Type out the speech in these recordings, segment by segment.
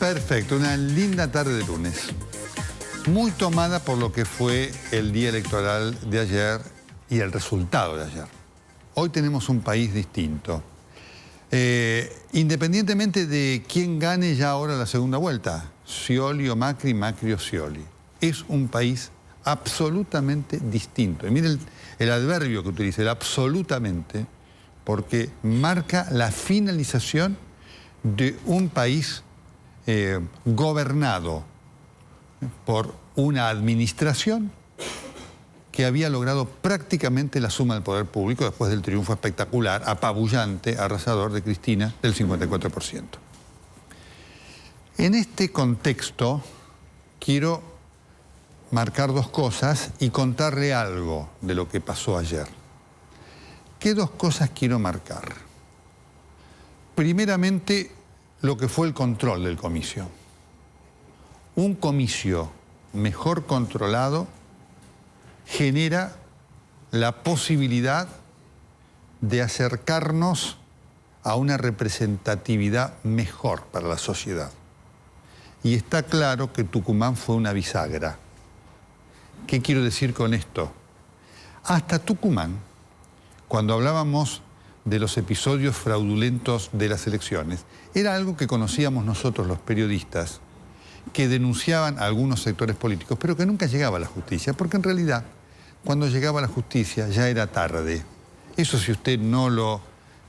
Perfecto, una linda tarde de lunes. Muy tomada por lo que fue el día electoral de ayer y el resultado de ayer. Hoy tenemos un país distinto. Independientemente de quién gane ya ahora la segunda vuelta, Scioli o Macri, Macri o Scioli, es un país absolutamente distinto. Y miren el adverbio que utiliza, el absolutamente, porque marca la finalización de un país gobernado por una administración que había logrado prácticamente la suma del poder público después del triunfo espectacular, apabullante, arrasador de Cristina del 54%. En este contexto quiero marcar dos cosas y contarle algo de lo que pasó ayer. ¿Qué dos cosas quiero marcar? Primeramente, lo que fue el control del comicio. Un comicio mejor controlado genera la posibilidad de acercarnos a una representatividad mejor para la sociedad. Y está claro que Tucumán fue una bisagra. ¿Qué quiero decir con esto? Hasta Tucumán, cuando hablábamos de los episodios fraudulentos de las elecciones, era algo que conocíamos nosotros los periodistas, que denunciaban a algunos sectores políticos, pero que nunca llegaba a la justicia, porque en realidad, cuando llegaba a la justicia ya era tarde. Eso, si usted no lo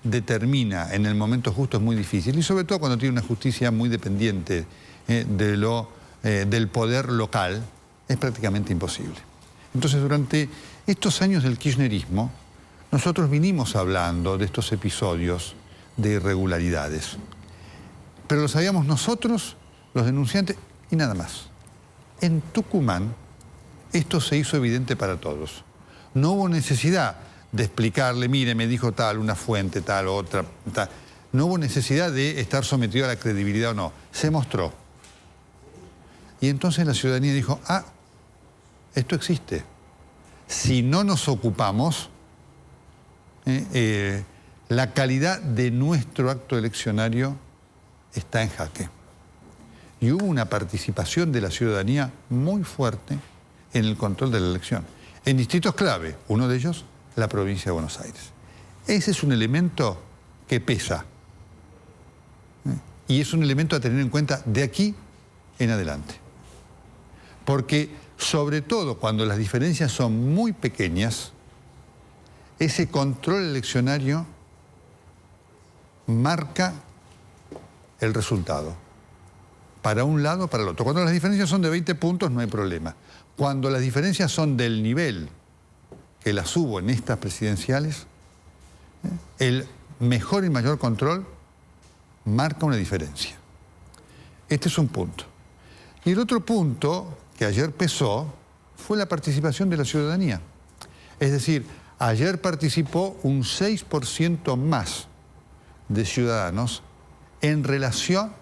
determina en el momento justo, es muy difícil, y sobre todo cuando tiene una justicia muy dependiente del poder local, es prácticamente imposible. Entonces, durante estos años del kirchnerismo, nosotros vinimos hablando de estos episodios de irregularidades. Pero lo sabíamos nosotros, los denunciantes, y nada más. En Tucumán, esto se hizo evidente para todos. No hubo necesidad de explicarle, mire, me dijo tal, una fuente, tal, otra, tal. No hubo necesidad de estar sometido a la credibilidad o no. Se mostró. Y entonces la ciudadanía dijo, ah, esto existe. Si no nos ocupamos, la calidad de nuestro acto eleccionario está en jaque. Y hubo una participación de la ciudadanía muy fuerte en el control de la elección. En distritos clave, uno de ellos, la provincia de Buenos Aires. Ese es un elemento que pesa. Y es un elemento a tener en cuenta de aquí en adelante. Porque, sobre todo cuando las diferencias son muy pequeñas, ese control eleccionario marca el resultado. Para un lado, para el otro. Cuando las diferencias son de 20 puntos, no hay problema. Cuando las diferencias son del nivel que las hubo en estas presidenciales, el mejor y mayor control marca una diferencia. Este es un punto. Y el otro punto que ayer pesó fue la participación de la ciudadanía. Es decir, ayer participó un 6% más de ciudadanos en relación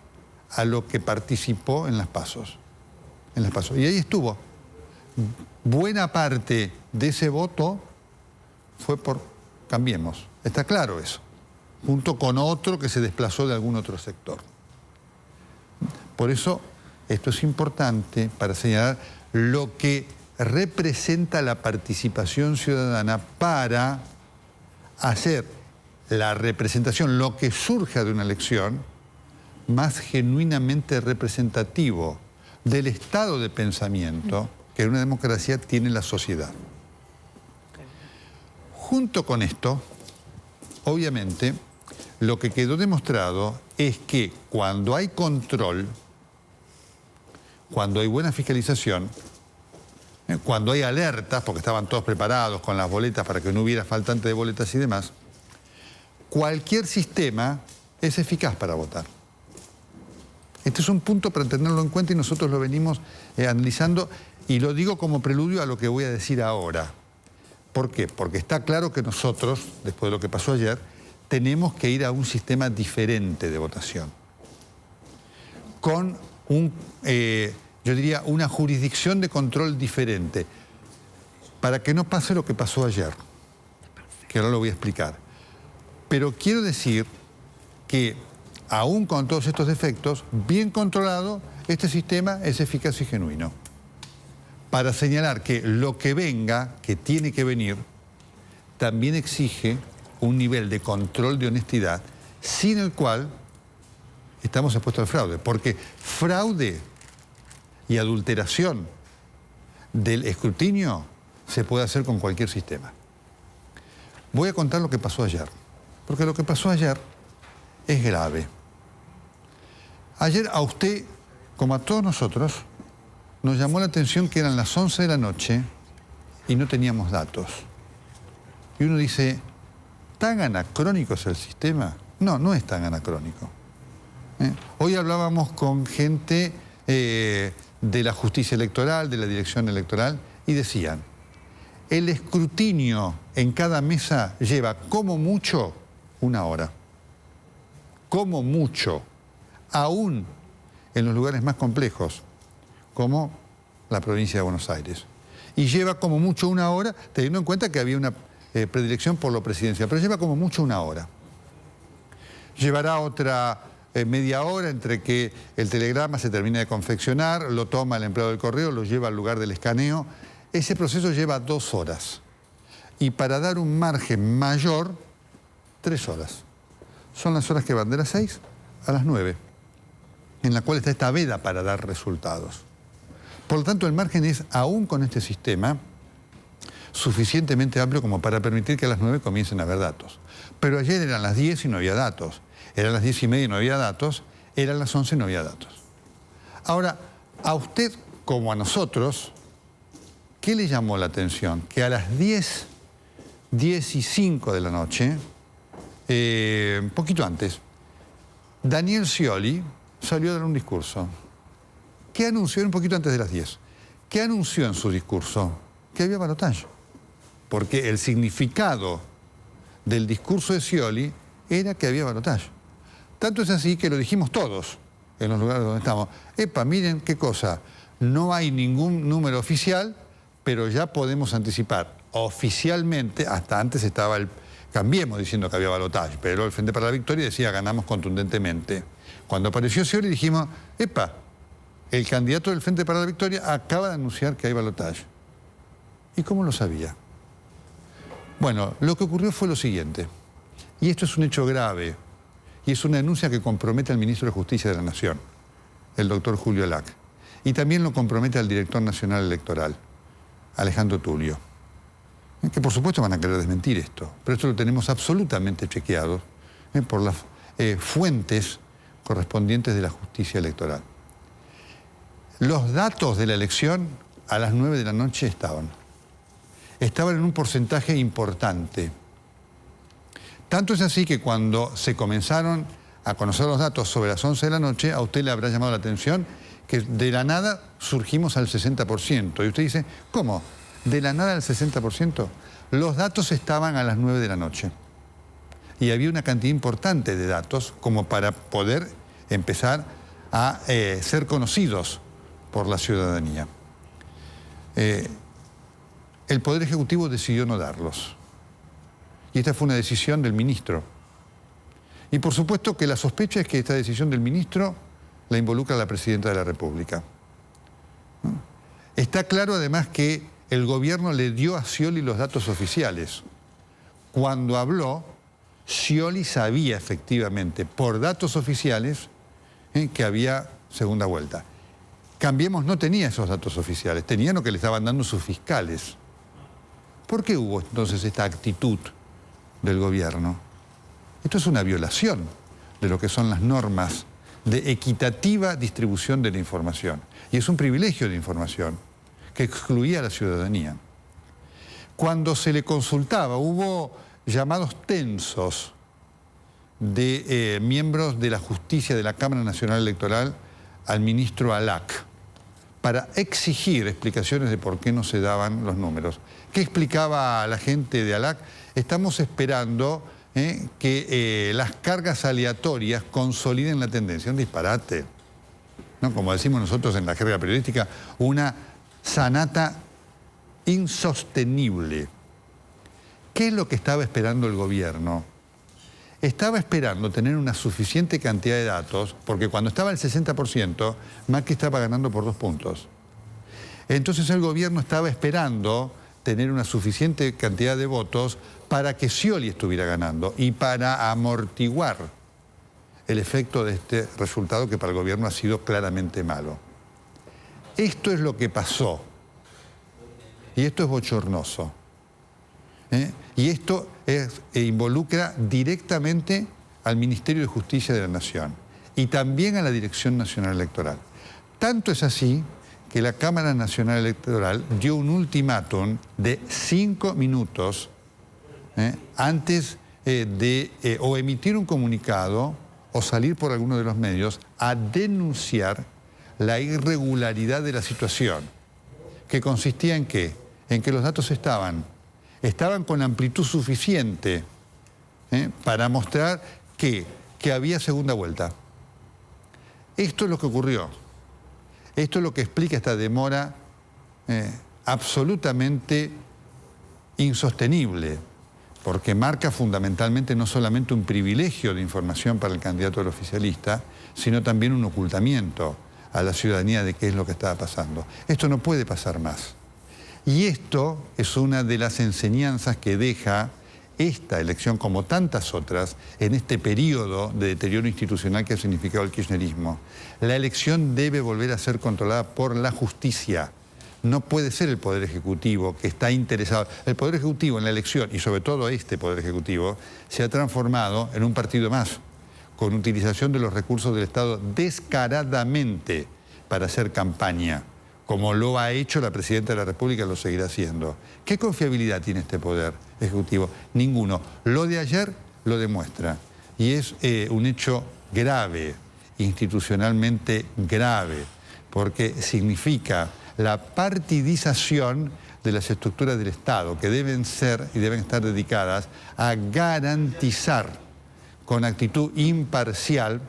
a lo que participó en las PASOs. Y ahí estuvo. Buena parte de ese voto fue por Cambiemos. Está claro eso. Junto con otro que se desplazó de algún otro sector. Por eso, esto es importante para señalar lo que representa la participación ciudadana para hacer la representación, lo que surja de una elección, más genuinamente representativo del estado de pensamiento que en una democracia tiene la sociedad. Junto con esto, obviamente, lo que quedó demostrado es que cuando hay control, cuando hay buena fiscalización, cuando hay alertas, porque estaban todos preparados con las boletas para que no hubiera faltante de boletas y demás, cualquier sistema es eficaz para votar. Este es un punto para tenerlo en cuenta y nosotros lo venimos analizando y lo digo como preludio a lo que voy a decir ahora. ¿Por qué? Porque está claro que nosotros, después de lo que pasó ayer, tenemos que ir a un sistema diferente de votación. Con yo diría, una jurisdicción de control diferente, para que no pase lo que pasó ayer, que ahora lo voy a explicar. Pero quiero decir que aún con todos estos defectos, bien controlado, este sistema es eficaz y genuino. Para señalar que lo que venga, que tiene que venir, también exige un nivel de control de honestidad sin el cual estamos expuestos al fraude. Porque fraude y adulteración del escrutinio se puede hacer con cualquier sistema. Voy a contar lo que pasó ayer, porque lo que pasó ayer es grave. Ayer a usted, como a todos nosotros, nos llamó la atención que eran las 11 de la noche y no teníamos datos. Y uno dice, ¿tan anacrónico es el sistema? No, no es tan anacrónico. Hoy hablábamos con gente de la justicia electoral, de la dirección electoral, y decían, el escrutinio en cada mesa lleva como mucho 1 hora. Como mucho. Aún en los lugares más complejos, como la provincia de Buenos Aires. Y lleva como mucho 1 hora, teniendo en cuenta que había una predilección por lo presidencial, pero lleva como mucho 1 hora. Llevará otra media hora entre que el telegrama se termina de confeccionar, lo toma el empleado del correo, lo lleva al lugar del escaneo. Ese proceso lleva 2 horas. Y para dar un margen mayor, 3 horas. Son las horas que van de las 6 a las 9, en la cual está esta veda para dar resultados. Por lo tanto, el margen es, aún con este sistema, suficientemente amplio como para permitir que a las 9 comiencen a haber datos. Pero ayer eran las 10 y no había datos. Eran las 10:30 y no había datos. Eran las 11 y no había datos. Ahora, a usted como a nosotros, ¿qué le llamó la atención? Que a las 10:05 de la noche, un poquito antes, Daniel Scioli salió a dar un discurso. ¿Qué anunció? Un poquito antes de las 10. ¿Qué anunció en su discurso? Que había balotaje. Porque el significado del discurso de Scioli era que había balotaje. Tanto es así que lo dijimos todos en los lugares donde estamos. Epa, miren qué cosa, no hay ningún número oficial, pero ya podemos anticipar oficialmente, hasta antes estaba el Cambiemos diciendo que había balotaje, pero el Frente para la Victoria decía ganamos contundentemente. Cuando apareció Scioli dijimos, epa, el candidato del Frente para la Victoria acaba de anunciar que hay balotaje. ¿Y cómo lo sabía? Bueno, lo que ocurrió fue lo siguiente, y esto es un hecho grave, y es una denuncia que compromete al ministro de Justicia de la Nación, el doctor Julio Lac, y también lo compromete al director nacional electoral, Alejandro Tulio, que por supuesto van a querer desmentir esto, pero esto lo tenemos absolutamente chequeado por las fuentes correspondientes de la justicia electoral. Los datos de la elección a las 9 de la noche estaban en un porcentaje importante. Tanto es así que cuando se comenzaron a conocer los datos sobre las 11 de la noche, a usted le habrá llamado la atención que de la nada surgimos al 60%. Y usted dice, ¿cómo? ¿De la nada al 60%? Los datos estaban a las 9 de la noche. Y había una cantidad importante de datos como para poder empezar a ser conocidos por la ciudadanía. El Poder Ejecutivo decidió no darlos. Y esta fue una decisión del ministro. Y por supuesto que la sospecha es que esta decisión del ministro la involucra a la Presidenta de la República. Está claro además que el gobierno le dio a Scioli los datos oficiales. Cuando habló, Scioli sabía efectivamente, por datos oficiales, que había segunda vuelta. Cambiemos no tenía esos datos oficiales, tenía lo que le estaban dando sus fiscales. ¿Por qué hubo entonces esta actitud del gobierno? Esto es una violación de lo que son las normas de equitativa distribución de la información. Y es un privilegio de información que excluía a la ciudadanía. Cuando se le consultaba, hubo llamados tensos de miembros de la justicia de la Cámara Nacional Electoral al ministro Alac para exigir explicaciones de por qué no se daban los números. ¿Qué explicaba a la gente de Alac? Estamos esperando que las cargas aleatorias consoliden la tendencia. Un disparate, ¿no? Como decimos nosotros en la jerga periodística, una sanata insostenible. ¿Qué es lo que estaba esperando el gobierno? estaba esperando tener una suficiente cantidad de datos, porque cuando estaba el 60%, Macri estaba ganando por 2 puntos. Entonces el gobierno estaba esperando tener una suficiente cantidad de votos para que Scioli estuviera ganando y para amortiguar el efecto de este resultado que para el gobierno ha sido claramente malo. Esto es lo que pasó. Y esto es bochornoso. Y esto involucra directamente al Ministerio de Justicia de la Nación y también a la Dirección Nacional Electoral. Tanto es así que la Cámara Nacional Electoral dio un ultimátum de 5 minutos antes de o emitir un comunicado o salir por alguno de los medios a denunciar la irregularidad de la situación, que consistía en ¿qué? En que los datos estaban con amplitud suficiente para mostrar que había segunda vuelta. Esto es lo que ocurrió. Esto es lo que explica esta demora absolutamente insostenible, porque marca fundamentalmente no solamente un privilegio de información para el candidato del oficialista, sino también un ocultamiento a la ciudadanía de qué es lo que estaba pasando. Esto no puede pasar más. Y esto es una de las enseñanzas que deja esta elección, como tantas otras, en este periodo de deterioro institucional que ha significado el kirchnerismo. La elección debe volver a ser controlada por la justicia. No puede ser el Poder Ejecutivo que está interesado. El Poder Ejecutivo en la elección, y sobre todo este Poder Ejecutivo, se ha transformado en un partido más, con utilización de los recursos del Estado descaradamente para hacer campaña, como lo ha hecho la Presidenta de la República, lo seguirá haciendo. ¿Qué confiabilidad tiene este Poder Ejecutivo? Ninguno. Lo de ayer lo demuestra. Y es un hecho grave, institucionalmente grave, porque significa la partidización de las estructuras del Estado, que deben ser y deben estar dedicadas a garantizar con actitud imparcial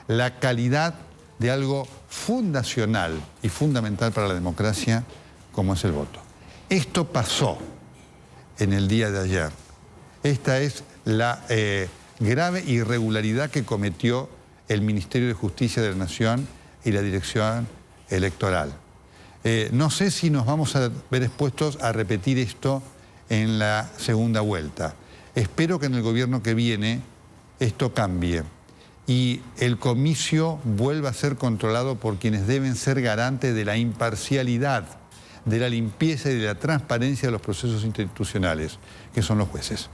la calidad de algo fundacional y fundamental para la democracia como es el voto. Esto pasó en el día de ayer. Esta es la grave irregularidad que cometió el Ministerio de Justicia de la Nación y la Dirección Electoral. No sé si nos vamos a ver expuestos a repetir esto en la segunda vuelta. Espero que en el gobierno que viene esto cambie y el comicio vuelva a ser controlado por quienes deben ser garantes de la imparcialidad, de la limpieza y de la transparencia de los procesos institucionales, que son los jueces.